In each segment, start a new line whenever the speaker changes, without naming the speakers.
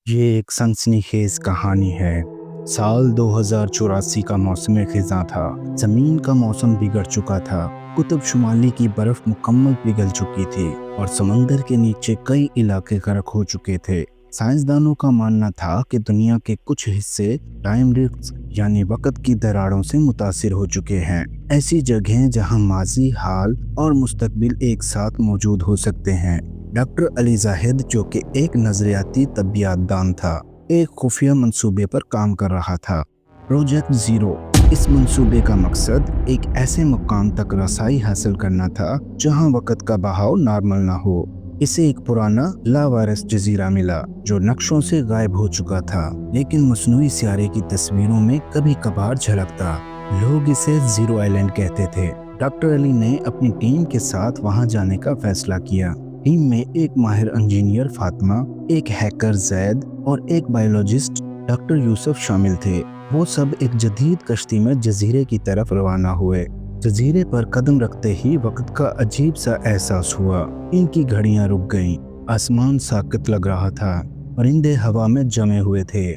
ये एक सनसनीखेज कहानी है। साल 2084 का मौसम खिज़ां था। ज़मीन का मौसम बिगड़ चुका था। कुतुब शुमाली की बर्फ मुकम्मल पिघल चुकी थी और समंदर के नीचे कई इलाके गर्क हो चुके थे। साइंसदानों का मानना था कि दुनिया के कुछ हिस्से टाइम रिफ्ट्स यानी वक़्त की दरारों से मुतासिर हो चुके हैं। ऐसी जगहें जहां माजी, हाल और मुस्तकबिल एक साथ मौजूद हो सकते हैं। डॉक्टर अली जाहिद, जो कि एक नजरियाती तबियतदान था, एक खुफिया मंसूबे पर काम कर रहा था, प्रोजेक्ट ज़ीरो। इस मंसूबे का मकसद एक ऐसे मुकाम तक रसाई हासिल करना था जहां वक़्त का बहाव नॉर्मल ना हो। इसे एक पुराना लावारिस जजीरा मिला जो नक्शों से गायब हो चुका था, लेकिन मसनूई सियारे की तस्वीरों में कभी कभार झलकता। लोग इसे जीरो आइलैंड कहते थे। डॉक्टर अली ने अपनी टीम के साथ वहां जाने का फैसला किया। टीम में एक माहिर इंजीनियर फातिमा, एक हैकर जैद और एक बायोलॉजिस्ट डॉक्टर यूसुफ शामिल थे। वो सब एक जदीद कश्ती में जजीरे की तरफ रवाना हुए। जजीरे पर कदम रखते ही वक्त का अजीब सा एहसास हुआ। इनकी घड़ियां रुक गईं, आसमान साकित लग रहा था, परिंदे हवा में जमे हुए थे,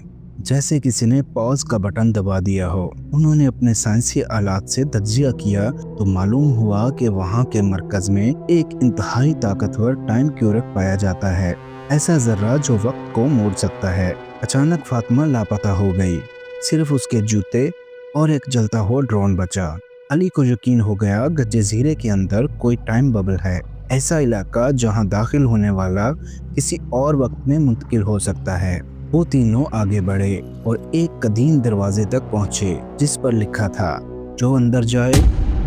जैसे किसी ने पॉज का बटन दबा दिया हो। उन्होंने अपने साइंसी आलात से तज्जिया किया तो मालूम हुआ कि वहाँ के मरकज में एक इंतहाई ताकतवर टाइम क्यूरक पाया जाता है, ऐसा जर्रा जो वक्त को मोड़ सकता है। अचानक फातिमा लापता हो गई। सिर्फ उसके जूते और एक जलता हुआ ड्रोन बचा। अली को यकीन हो गया कि जजीरे के अंदर कोई टाइम बबल है, ऐसा इलाका जहाँ दाखिल होने वाला किसी और वक्त में मुंतकिल हो सकता है। वो तीनों आगे बढ़े और एक कदीम दरवाजे तक पहुंचे जिस पर लिखा था, जो अंदर जाए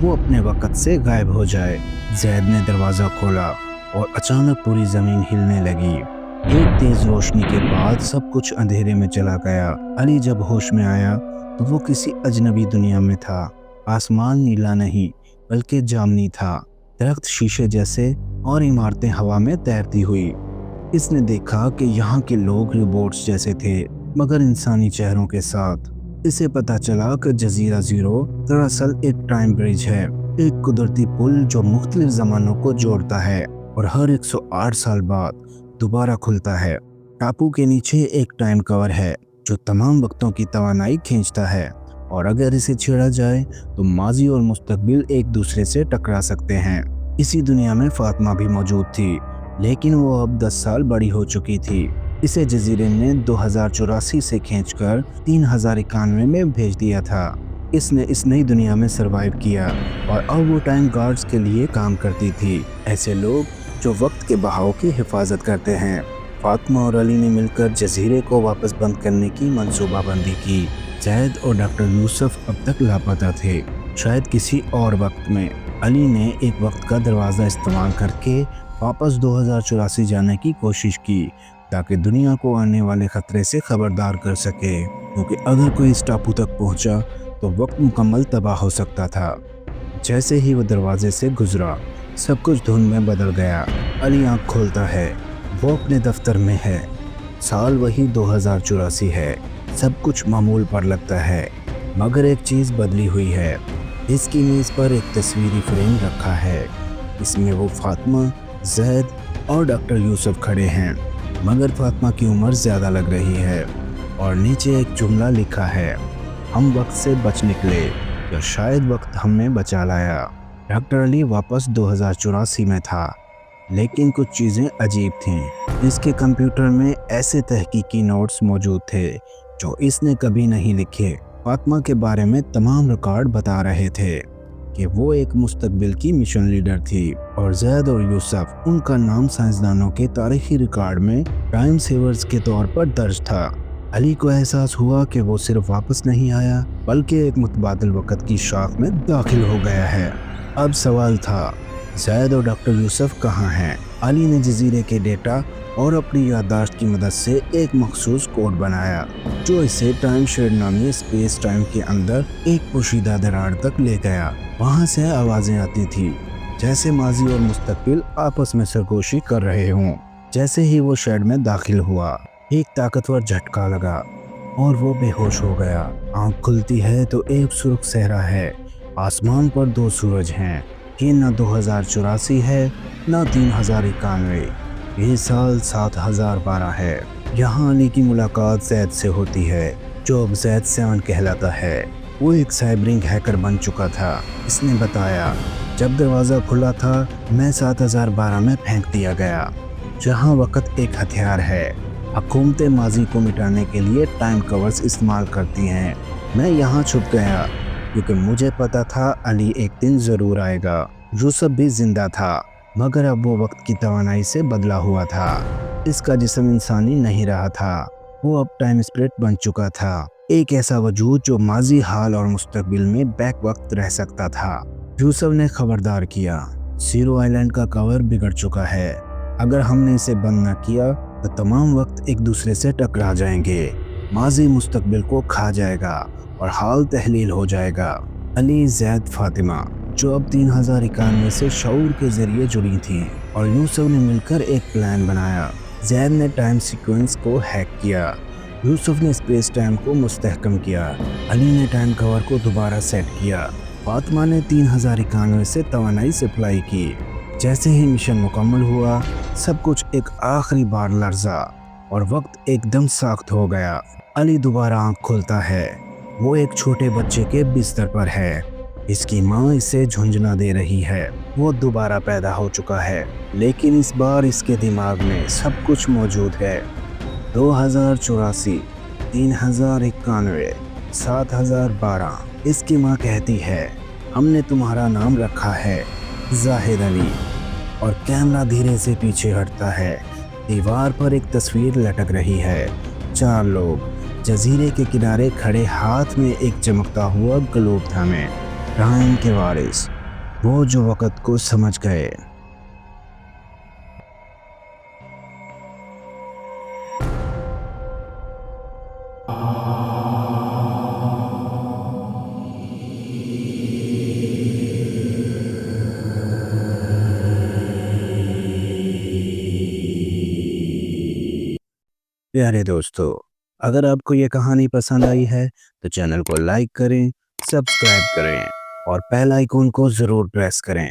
वो अपने वक़्त से गायब हो जाए। जैद ने दरवाज़ा खोला और अचानक पूरी ज़मीन हिलने लगी। एक तेज़ रोशनी के बाद सब कुछ अंधेरे में चला गया। अली जब होश में आया तो वो किसी अजनबी दुनिया में था। आसमान नीला नहीं बल्कि जामनी था, दरख्त शीशे जैसे और इमारतें हवा में तैरती हुई। इसने देखा कि यहाँ के लोग रोबोट्स जैसे थे, मगर इंसानी चेहरों के साथ। इसे पता चला कि जजीरा ज़ीरो दरअसल एक टाइम ब्रिज है, एक कुदरती पुल जो मुख्तलिफ ज़मानों को जोड़ता है और हर 108 साल बाद दोबारा खुलता है। टापू के नीचे एक टाइम कवर है जो तमाम वक्तों की तवानाई खींचता है, और अगर इसे छेड़ा जाए तो माजी और मुस्तकबिल एक दूसरे से टकरा सकते हैं। इसी दुनिया में फातिमा भी मौजूद थी, लेकिन वो अब 10 साल बड़ी हो चुकी थी। इसे जजीरे ने 2084 से खींचकर 3091 में भेज दिया था। इसने इस नई दुनिया में सरवाइव किया और अब वो टाइम गार्ड्स के लिए काम करती थी, ऐसे लोग जो वक्त के बहाव की हिफाजत करते हैं। फातिमा और अली ने मिलकर जजीरे को वापस बंद करने की मंसूबाबंदी की। जैद और डॉक्टर यूसुफ अब तक लापता थे, शायद किसी और वक्त में। अली ने एक वक्त का दरवाज़ा इस्तेमाल करके वापस 2084 जाने की कोशिश की ताकि दुनिया को आने वाले खतरे से खबरदार कर सके, क्योंकि अगर कोई इस टापू तक पहुंचा तो वक्त मुकम्मल तबाह हो सकता था। जैसे ही वो दरवाजे से गुजरा, सब कुछ धुंध में बदल गया। अली आँख खोलता है, वो अपने दफ्तर में है। साल वही 2084 है। सब कुछ मामूल पर लगता है, मगर एक चीज़ बदली हुई है। इसकी मेज़ पर एक तस्वीरी फ्रेम रखा है। इसमें वो फातिमा, जैद और डॉक्टर यूसुफ खड़े हैं, मगर फातिमा की उम्र ज़्यादा लग रही है और नीचे एक जुमला लिखा है, हम वक्त से बच निकले या शायद वक्त हमें बचा लाया। डॉक्टर अली वापस 2084 में था, लेकिन कुछ चीज़ें अजीब थीं। इसके कंप्यूटर में ऐसे तहकीकी नोट्स मौजूद थे जो इसने कभी नहीं लिखे। फातिमा के बारे में तमाम रिकॉर्ड बता रहे थे कि वो एक मुस्तकबिल की मिशन लीडर थी, और जैद और यूसुफ, उनका नाम साइंसदानों के तारीखी रिकॉर्ड में टाइम सेवर्स के तौर पर दर्ज था। अली को एहसास हुआ कि वो सिर्फ वापस नहीं आया बल्कि एक मुतबादिल वक़्त की शाख में दाखिल हो गया है। अब सवाल था, जैद और डॉक्टर यूसुफ कहाँ हैं? अली ने जजीरे के डेटा और अपनी याददाश्त की मदद से एक मखसूस कोड बनाया जो इसे टाइम शेड नामी स्पेस टाइम के अंदर एक पोशीदा दरार तक ले गया। वहाँ से आवाज़ें आती थी जैसे माजी और मुस्तकबिल आपस में सरगोशी कर रहे हों। जैसे ही वो शेड में दाखिल हुआ, एक ताकतवर झटका लगा और वो बेहोश हो गया। आँख खुलती है तो एक सुर्ख सहरा है, आसमान पर 2 सूरज हैं। ये न 2084 है न 3091, ये साल 7012 है। یہاں علی کی ملاقات زید سے ہوتی ہے جو اب زید سیان کہلاتا ہے۔ وہ ایک سائبرنگ ہیکر بن چکا تھا۔ اس نے بتایا جب دروازہ کھلا تھا میں 7012 میں پھینک دیا گیا جہاں وقت ایک ہتھیار ہے۔ حکومتیں ماضی کو مٹانے کے لیے ٹائم کورز استعمال کرتی ہیں۔ میں یہاں چھپ گیا کیونکہ مجھے پتا تھا علی ایک دن ضرور آئے گا۔ یوسف بھی زندہ تھا مگر اب وہ وقت کی توانائی سے بدلا ہوا تھا۔ اس کا جسم انسانی نہیں رہا تھا، وہ اب ٹائم اسپرٹ بن چکا تھا، ایک ایسا وجود جو ماضی، حال اور مستقبل میں بیک وقت رہ سکتا تھا۔ یوسف نے خبردار کیا، زیرو آئیلینڈ کا کور بگڑ چکا ہے، اگر ہم نے اسے بند نہ کیا تو تمام وقت ایک دوسرے سے ٹکرا جائیں گے، ماضی مستقبل کو کھا جائے گا اور حال تحلیل ہو جائے گا۔ علی، زید، فاطمہ جو اب 3091 سے شعور کے ذریعے جڑی تھیں اور یوسف نے مل کر ایک پلان بنایا۔ زید نے ٹائم سیکوینس کو ہیک کیا، یوسف نے اسپیس ٹائم کو مستحکم کیا، علی نے ٹائم کور کو دوبارہ سیٹ کیا، فاطمہ نے 3091 سے توانائی سپلائی کی۔ جیسے ہی مشن مکمل ہوا سب کچھ ایک آخری بار لرزا اور وقت ایک دم ساخت ہو گیا۔ علی دوبارہ آنکھ کھولتا ہے، وہ ایک چھوٹے بچے کے بستر پر ہے، اس کی ماں اسے جھنجھنا دے رہی ہے، وہ دوبارہ پیدا ہو چکا ہے لیکن اس بار اس کے دماغ میں سب کچھ موجود ہے۔ 2084، 3091، 7012۔ اس کی ماں کہتی ہے ہم نے تمہارا نام رکھا ہے زاہد علی، اور کیمرہ دھیرے سے پیچھے ہٹتا ہے۔ دیوار پر ایک تصویر لٹک رہی ہے، 4 لوگ جزیرے کے کنارے کھڑے، ہاتھ میں ایک چمکتا ہوا گلوب تھامے، ٹائم کے وارث، وہ جو وقت کو سمجھ گئے۔ پیارے دوستو، اگر آپ کو یہ کہانی پسند آئی ہے تو چینل کو لائک کریں، سبسکرائب کریں اور بیل آئیکن کو ضرور پریس کریں۔